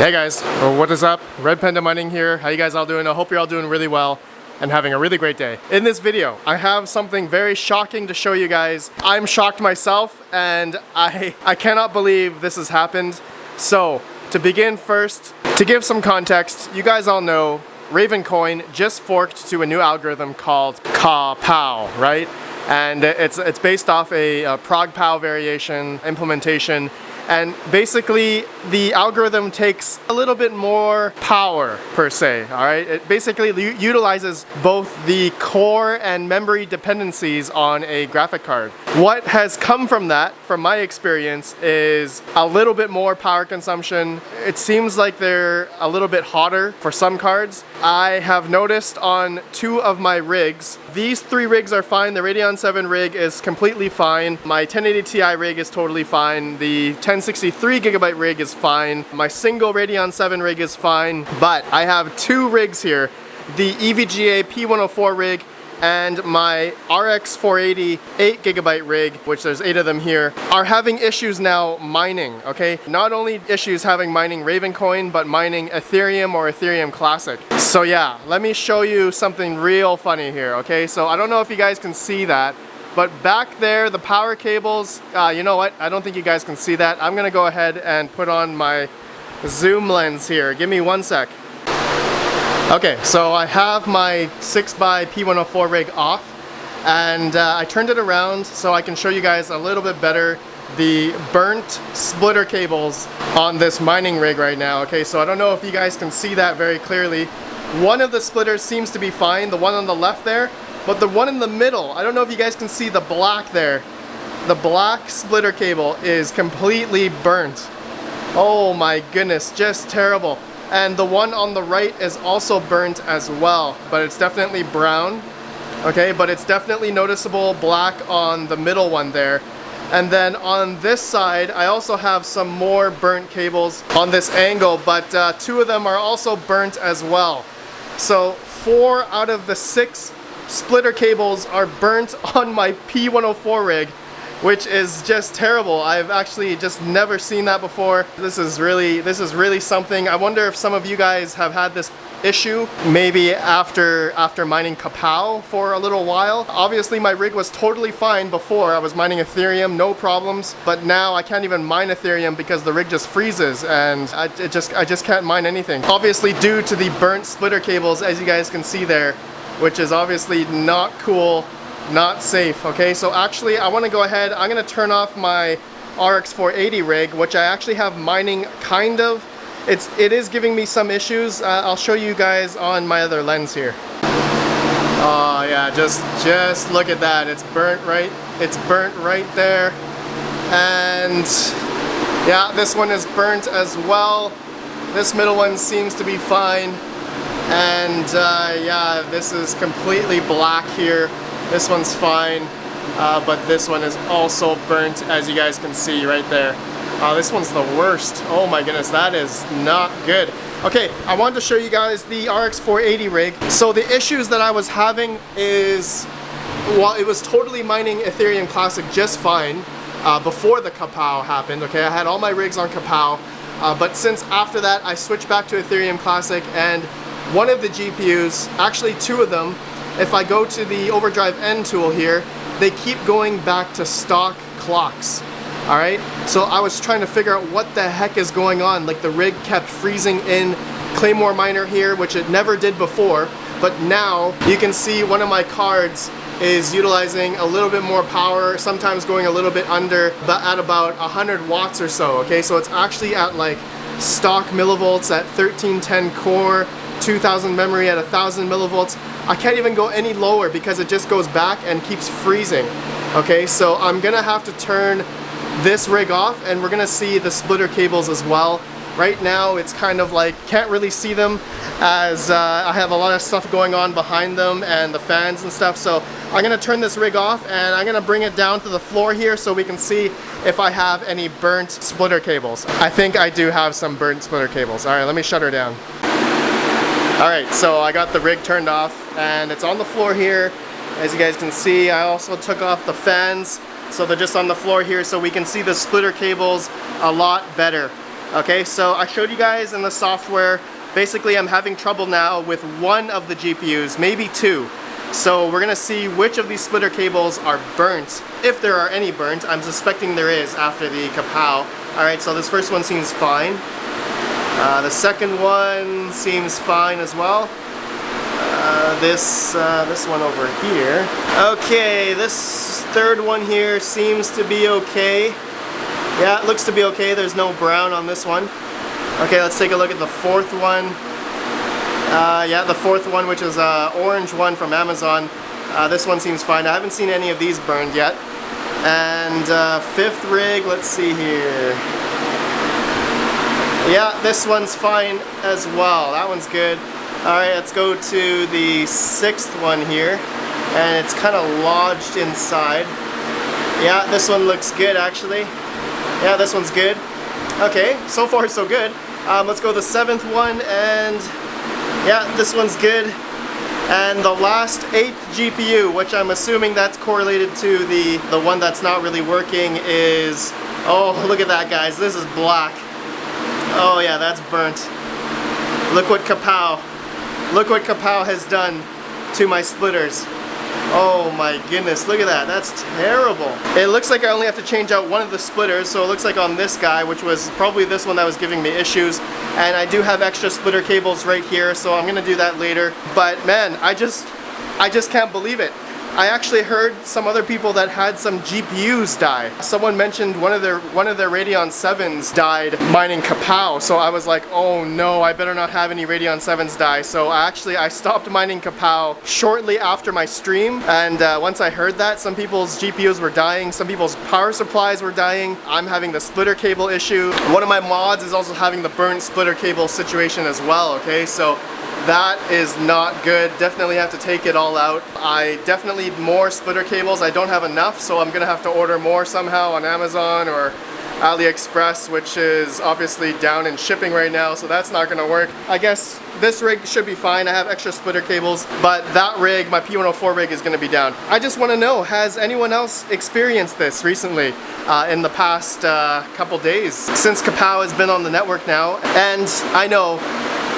Hey guys, what is up? RedPandaMining here. How you guys all doing? I hope you're all doing really well and having a really great day. In this video, I have something very shocking to show you guys. I'm shocked myself and I cannot believe this has happened. So, to begin first, to give some context, you guys all know Ravencoin just forked to a new algorithm called Kawpow, right? And it's based off a 𝗕𝗨 variation implementation. And basically, the algorithm takes a little bit more power, per se, all right? It basically utilizes both the core and memory dependencies on a graphic card. What has come from that, from my experience, is a little bit more power consumption. It seems like they're a little bit hotter for some cards. I have noticed on 2 of my rigs, these 3 rigs are fine. The Radeon 7 rig is completely fine. My 1080 Ti rig is totally fine. The 1063GB rig is fine. My single Radeon 7 rig is fine. But I have 2 rigs here. The EVGA P104 rig and my RX 480 8GB rig, which there's 8 of them here, are having issues now mining, okay? Not only issues having mining Ravencoin, but mining Ethereum or Ethereum Classic. So yeah, let me show you something real funny here, okay? So I don't know if you guys can see that, but back there, the power cables, you know what? I don't think you guys can see that. I'm gonna go ahead and put on my zoom lens here. Give me 1 sec. Okay, so I have my 6x P104 rig off, and I turned it around so I can show you guys a little bit better the burnt splitter cables on this mining rig right now. Okay, so I don't know if you guys can see that very clearly. One of the splitters seems to be fine, the one on the left there, but the one in the middle, I don't know if you guys can see the black there. The black splitter cable is completely burnt. Oh my goodness, just terrible. And the one on the right is also burnt as well, but it's definitely brown, okay? But it's definitely noticeable black on the middle one there. And then on this side, I also have some more burnt cables on this angle, but 2 of them are also burnt as well. So 4 out of the 6 splitter cables are burnt on my P104 rig, which is just terrible. I've actually just never seen that before. This is really something. I wonder if some of you guys have had this issue, maybe after mining Kawpow for a little while. Obviously my rig was totally fine before. I was mining Ethereum, no problems, but now I can't even mine Ethereum because the rig just freezes and I just can't mine anything. Obviously due to the burnt splitter cables, as you guys can see there, which is obviously not cool. Not safe, okay? So actually I want to go ahead, I'm going to turn off my RX 480 rig, which I actually have mining kind of. It is giving me some issues. I'll show you guys on my other lens here. Oh yeah, just look at that. It's burnt right there. And yeah, this one is burnt as well. This middle one seems to be fine. And yeah, this is completely black here. This one's fine, but this one is also burnt, as you guys can see right there. This one's the worst. Oh my goodness, that is not good. Okay, I wanted to show you guys the RX 480 rig. So the issues that I was having is, while it was totally mining Ethereum Classic just fine before the Kawpow happened, okay? I had all my rigs on Kawpow, but since after that, I switched back to Ethereum Classic, and one of the GPUs, actually 2 of them, if I go to the overdrive N tool here, they keep going back to stock clocks. Alright, so I was trying to figure out what the heck is going on. Like the rig kept freezing in Claymore Miner here, which it never did before, but now you can see one of my cards is utilizing a little bit more power, sometimes going a little bit under, but at about 100 watts or so, okay? So it's actually at like stock millivolts at 1310 core, 2000 memory at 1000 millivolts. I can't even go any lower because it just goes back and keeps freezing. Okay, so I'm gonna have to turn this rig off and we're gonna see the splitter cables as well. Right now it's kind of like, can't really see them as I have a lot of stuff going on behind them and the fans and stuff. So I'm gonna turn this rig off and I'm gonna bring it down to the floor here so we can see if I have any burnt splitter cables. I think I do have some burnt splitter cables. All right, let me shut her down. Alright, so I got the rig turned off and it's on the floor here. As you guys can see, I also took off the fans, so they're just on the floor here so we can see the splitter cables a lot better. Okay, so I showed you guys in the software, basically I'm having trouble now with one of the GPUs, maybe two. So we're gonna see which of these splitter cables are burnt, if there are any burnt. I'm suspecting there is after the Kawpow. Alright, so this first one seems fine. The second one seems fine as well. This one over here. Okay, this third one here seems to be okay. Yeah, it looks to be okay. There's no brown on this one. Okay, let's take a look at the fourth one. Yeah, the fourth one, which is orange one from Amazon. This one seems fine. I haven't seen any of these burned yet. And fifth rig, let's see here. Yeah, this one's fine as well. That one's good. Alright, let's go to the sixth one here. And it's kind of lodged inside. Yeah, this one looks good actually. Yeah, this one's good. Okay, so far so good. Let's go to the seventh one, and yeah, this one's good. And the last 8th GPU, which I'm assuming that's correlated to the one that's not really working, is... Oh, look at that, guys. This is black. Oh yeah, that's burnt. Look what Kawpow has done to my splitters. Oh my goodness, look at that. That's terrible. It looks like I only have to change out one of the splitters, so it looks like on this guy, which was probably this one that was giving me issues, and I do have extra splitter cables right here, so I'm gonna do that later. But man, I just can't believe it. I actually heard some other people that had some GPUs die. Someone mentioned one of their Radeon 7s died mining Kawpow, so I was like, oh no, I better not have any Radeon 7s die. So I stopped mining Kawpow shortly after my stream, and once I heard that, some people's GPUs were dying, some people's power supplies were dying. I'm having the splitter cable issue. One of my mods is also having the burnt splitter cable situation as well, okay? So that is not good. Definitely have to take it all out. I definitely need more splitter cables. I don't have enough, so I'm gonna have to order more somehow on Amazon or AliExpress, which is obviously down in shipping right now, so that's not gonna work. I guess this rig should be fine. I have extra splitter cables, but that rig, my P104 rig, is gonna be down. I just wanna know, has anyone else experienced this recently in the past couple days since Kawpow has been on the network now? And I know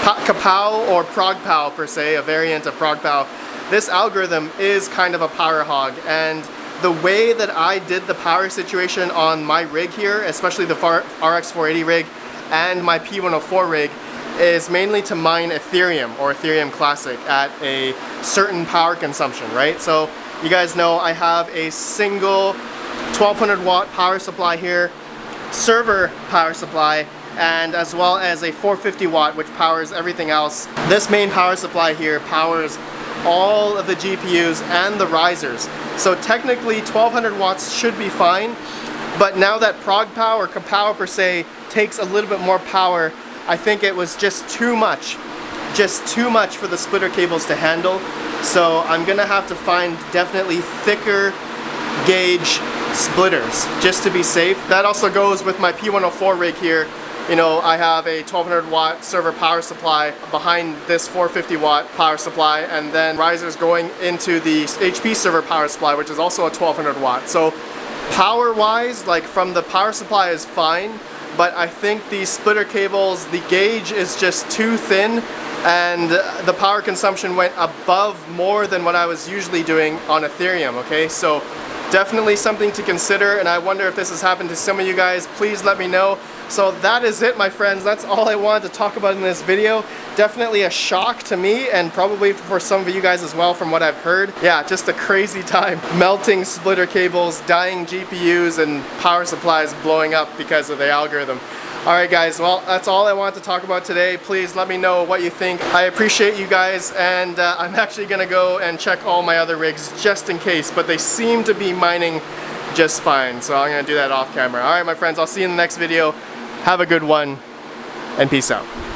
Kawpow, or ProgPow per se, a variant of ProgPow, this algorithm is kind of a power hog, and the way that I did the power situation on my rig here, especially the RX 480 rig and my P104 rig, is mainly to mine Ethereum or Ethereum Classic at a certain power consumption, right? So you guys know I have a single 1200 watt power supply here, server power supply, and as well as a 450 watt, which powers everything else. This main power supply here powers all of the GPUs and the risers. So technically 1200 watts should be fine, but now that ProgPow or Kawpow per se takes a little bit more power, I think it was just too much for the splitter cables to handle. So I'm gonna have to find definitely thicker gauge splitters just to be safe. That also goes with my P104 rig here. You know, I have a 1200 watt server power supply behind this 450 watt power supply, and then risers going into the HP server power supply, which is also a 1200 watt. So power wise, like from the power supply is fine, but I think these splitter cables, the gauge is just too thin, and the power consumption went above more than what I was usually doing on Ethereum, okay? So definitely something to consider, and I wonder if this has happened to some of you guys. Please let me know. So that is it, my friends. That's all I wanted to talk about in this video. Definitely a shock to me, and probably for some of you guys as well from what I've heard. Yeah, just a crazy time. Melting splitter cables, dying GPUs, and power supplies blowing up because of the algorithm. Alright guys, well, that's all I wanted to talk about today. Please let me know what you think. I appreciate you guys, and I'm actually gonna go and check all my other rigs just in case, but they seem to be mining just fine, so I'm gonna do that off camera. Alright my friends, I'll see you in the next video. Have a good one, and peace out.